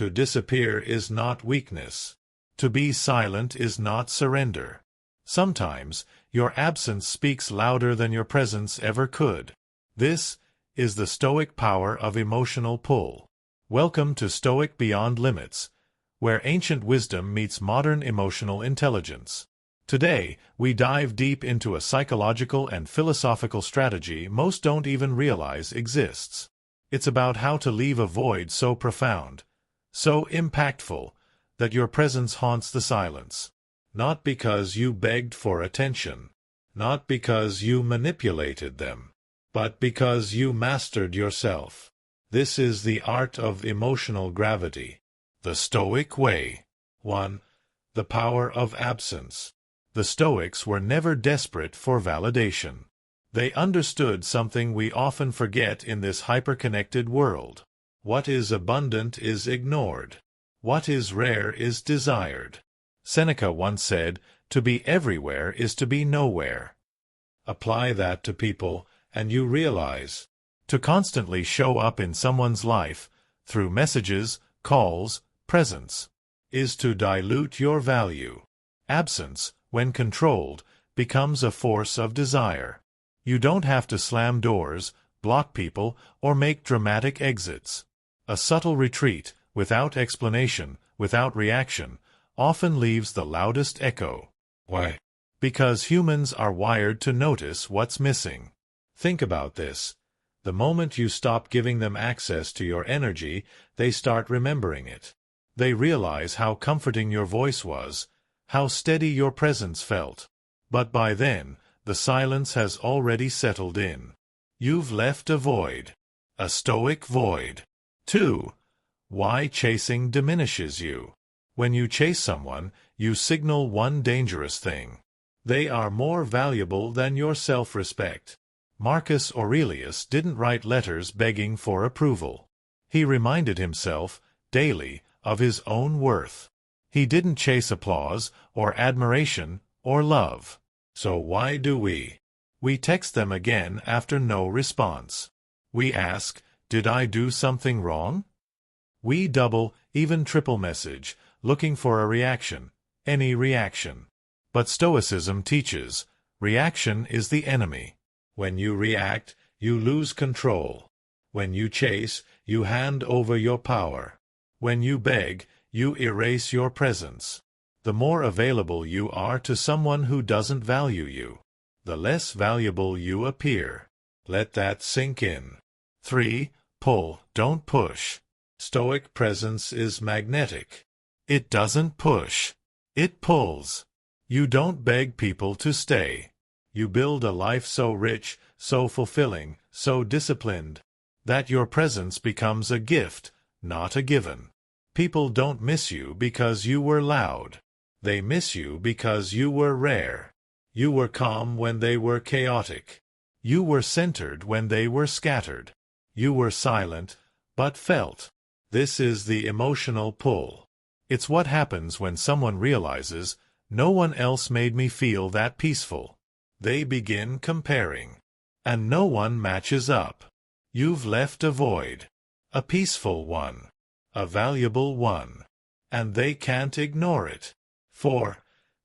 To disappear is not weakness. To be silent is not surrender. Sometimes, your absence speaks louder than your presence ever could. This is the Stoic power of emotional pull. Welcome to Stoic Beyond Limits, where ancient wisdom meets modern emotional intelligence. Today, we dive deep into a psychological and philosophical strategy most don't even realize exists. It's about how to leave a void so profound, so impactful, that your presence haunts the silence. Not because you begged for attention, not because you manipulated them, but because you mastered yourself. This is the art of emotional gravity. The Stoic way. 1. The power of absence. The Stoics were never desperate for validation. They understood something we often forget in this hyper-connected world. What is abundant is ignored. What is rare is desired. Seneca once said, "To be everywhere is to be nowhere." Apply that to people, and you realize, to constantly show up in someone's life, through messages, calls, presence, is to dilute your value. Absence, when controlled, becomes a force of desire. You don't have to slam doors, block people, or make dramatic exits. A subtle retreat, without explanation, without reaction, often leaves the loudest echo. Why? Because humans are wired to notice what's missing. Think about this. The moment you stop giving them access to your energy, they start remembering it. They realize how comforting your voice was, how steady your presence felt. But by then, the silence has already settled in. You've left a void. A Stoic void. 2. Why chasing diminishes you. When you chase someone, you signal one dangerous thing. They are more valuable than your self-respect. Marcus Aurelius didn't write letters begging for approval. He reminded himself, daily, of his own worth. He didn't chase applause, or admiration, or love. So why do we? We text them again after no response. We ask, "Did I do something wrong?" We double, even triple message, looking for a reaction, any reaction. But Stoicism teaches, reaction is the enemy. When you react, you lose control. When you chase, you hand over your power. When you beg, you erase your presence. The more available you are to someone who doesn't value you, the less valuable you appear. Let that sink in. 3. Pull, don't push. Stoic presence is magnetic. It doesn't push. It pulls. You don't beg people to stay. You build a life so rich, so fulfilling, so disciplined, that your presence becomes a gift, not a given. People don't miss you because you were loud. They miss you because you were rare. You were calm when they were chaotic. You were centered when they were scattered. You were silent, but felt. This is the emotional pull. It's what happens when someone realizes, no one else made me feel that peaceful. They begin comparing. And no one matches up. You've left a void. A peaceful one. A valuable one. And they can't ignore it. 4.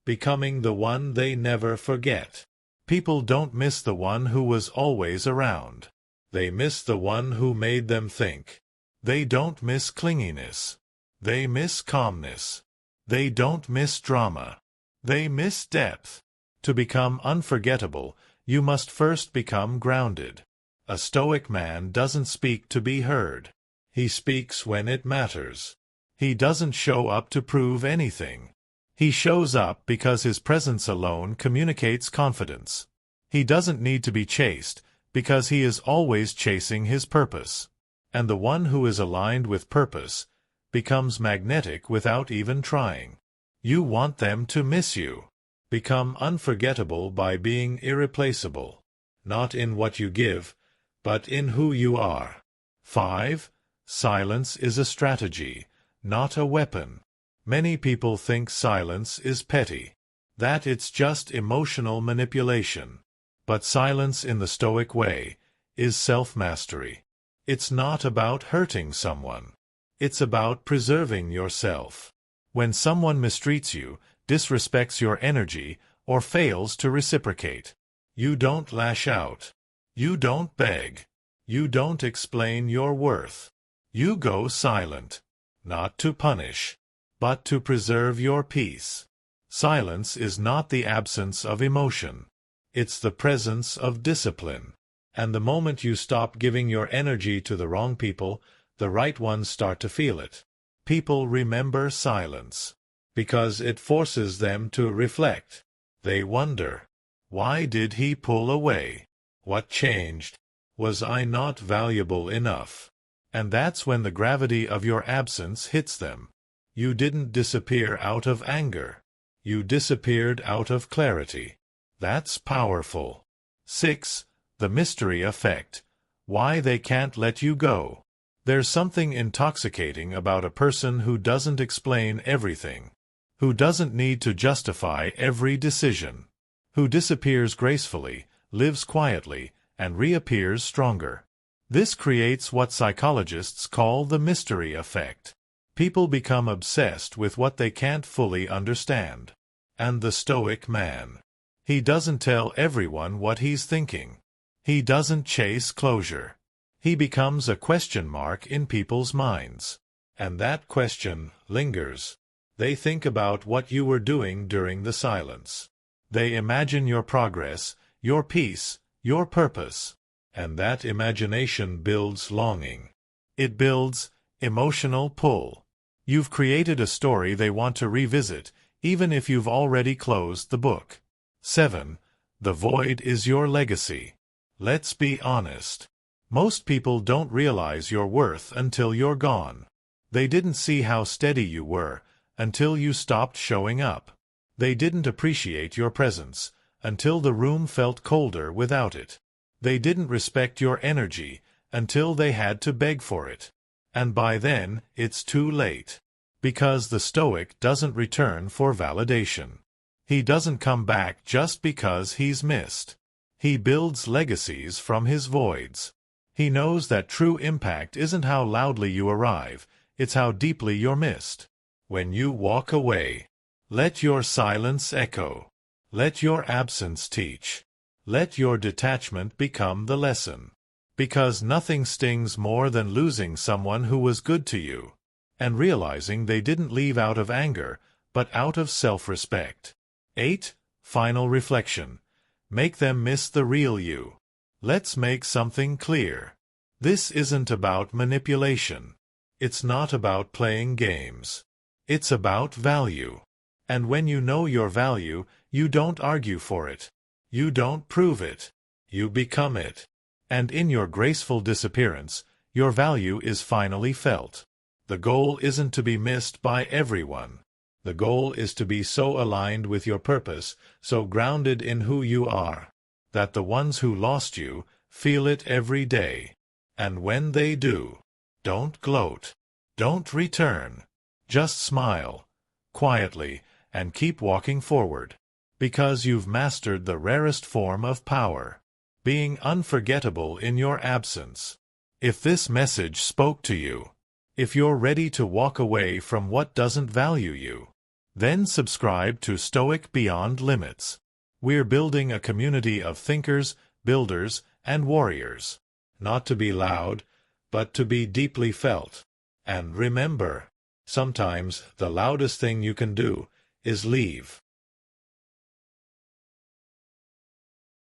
Becoming the one they never forget. People don't miss the one who was always around. They miss the one who made them think. They don't miss clinginess. They miss calmness. They don't miss drama. They miss depth. To become unforgettable, you must first become grounded. A Stoic man doesn't speak to be heard. He speaks when it matters. He doesn't show up to prove anything. He shows up because his presence alone communicates confidence. He doesn't need to be chased, because he is always chasing his purpose. And the one who is aligned with purpose becomes magnetic without even trying. You want them to miss you. Become unforgettable by being irreplaceable, not in what you give, but in who you are. 5. Silence is a strategy, not a weapon. Many people think silence is petty, that it's just emotional manipulation. But silence in the Stoic way is self-mastery. It's not about hurting someone. It's about preserving yourself. When someone mistreats you, disrespects your energy, or fails to reciprocate, you don't lash out. You don't beg. You don't explain your worth. You go silent, not to punish, but to preserve your peace. Silence is not the absence of emotion. It's the presence of discipline. And the moment you stop giving your energy to the wrong people, the right ones start to feel it. People remember silence because it forces them to reflect. They wonder, why did he pull away? What changed? Was I not valuable enough? And that's when the gravity of your absence hits them. You didn't disappear out of anger. You disappeared out of clarity. That's powerful. 6. The mystery effect. Why they can't let you go. There's something intoxicating about a person who doesn't explain everything, who doesn't need to justify every decision, who disappears gracefully, lives quietly, and reappears stronger. This creates what psychologists call the mystery effect. People become obsessed with what they can't fully understand. And the Stoic man. He doesn't tell everyone what he's thinking. He doesn't chase closure. He becomes a question mark in people's minds. And that question lingers. They think about what you were doing during the silence. They imagine your progress, your peace, your purpose. And that imagination builds longing. It builds emotional pull. You've created a story they want to revisit, even if you've already closed the book. 7. The void is your legacy. Let's be honest. Most people don't realize your worth until you're gone. They didn't see how steady you were until you stopped showing up. They didn't appreciate your presence until the room felt colder without it. They didn't respect your energy until they had to beg for it. And by then, it's too late. Because the Stoic doesn't return for validation. He doesn't come back just because he's missed. He builds legacies from his voids. He knows that true impact isn't how loudly you arrive, it's how deeply you're missed. When you walk away, let your silence echo. Let your absence teach. Let your detachment become the lesson. Because nothing stings more than losing someone who was good to you, and realizing they didn't leave out of anger, but out of self-respect. 8. Final reflection. Make them miss the real you. Let's make something clear. This isn't about manipulation. It's not about playing games. It's about value. And when you know your value, you don't argue for it. You don't prove it. You become it. And in your graceful disappearance, your value is finally felt. The goal isn't to be missed by everyone. The goal is to be so aligned with your purpose, so grounded in who you are, that the ones who lost you feel it every day. And when they do, don't gloat. Don't return. Just smile, quietly, and keep walking forward. Because you've mastered the rarest form of power, being unforgettable in your absence. If this message spoke to you, if you're ready to walk away from what doesn't value you, then subscribe to Stoic Beyond Limits. We're building a community of thinkers, builders, and warriors. Not to be loud, but to be deeply felt. And remember, sometimes the loudest thing you can do is leave.